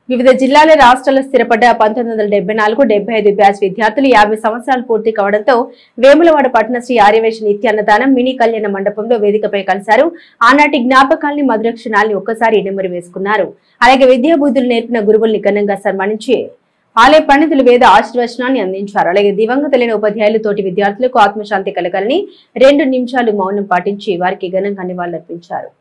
వివిధ జిల్లాల రాష్ట్రాల్లో స్థిరపడ్డ 1974-75 బ్యాచ్ విద్యార్థులు 50 సంవత్సరాలు పూర్తి కావడంతో వేములవాడ పట్టణ శ్రీ ఆర్యవేశ నిత్యాన్నదానం మినీ కళ్యాణ మండపంలో వేదికపై కలిశారు. ఆనాటి జ్ఞాపకాల్ని మధుర క్షణాల్ని ఒక్కసారి ఇనుమరి వేసుకున్నారు. అలాగే విద్యా బుద్ధులు నేర్పిన గురువుల్ని ఘనంగా సన్మానించి ఆలయ పండితులు వేద ఆశీర్వచనాన్ని అందించారు. అలాగే దివంగతులైన ఉపాధ్యాయులు తోటి విద్యార్థులకు ఆత్మశాంతి కలగాలని 2 నిమిషాలు మౌనం పాటించి వారికి ఘనంగా నివాళులర్పించారు.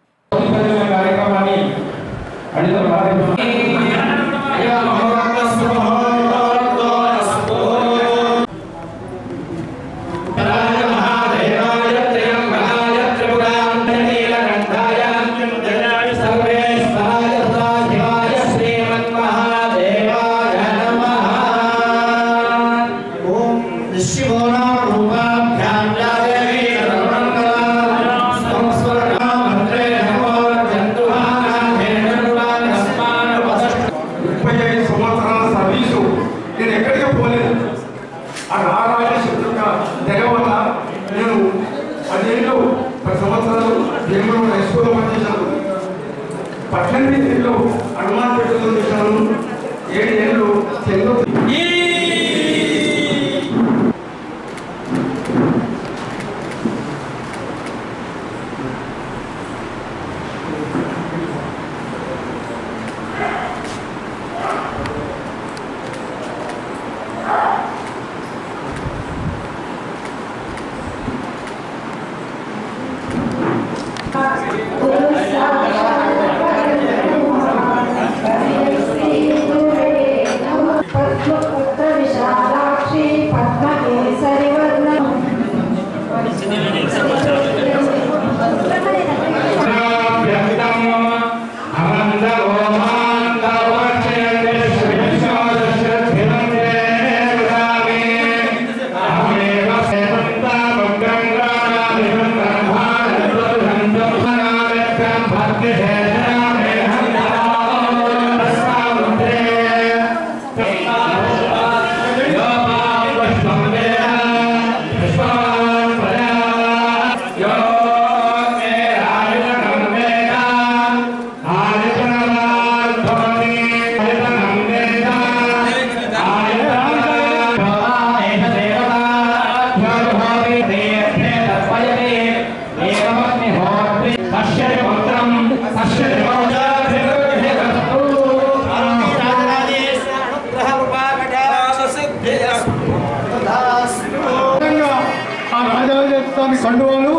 కండువాలు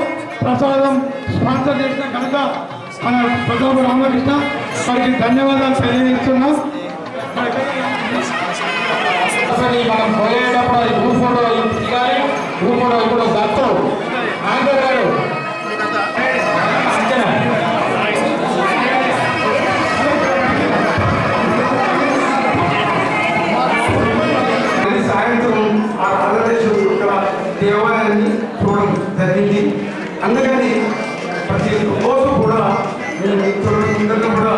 ప్రసాదం స్పాన్సర్ చేసిన కనుక మన ప్రతాప రామకృష్ణ వారికి ధన్యవాదాలు తెలియజేస్తున్నాం. మనం పోయేటప్పుడు గ్రూప్ ఫోటో దిగాలి. గ్రూప్ ఫోటో ఇప్పుడు దత్తు ఆంధ్ర గారు సాయంత్రం ఆ ఆంధ్రప్రదేశ్ దేవాలయాన్ని చూడడం జరిగింది. అందుకని ప్రతి రోజు కూడా మేము చూడడం కూడా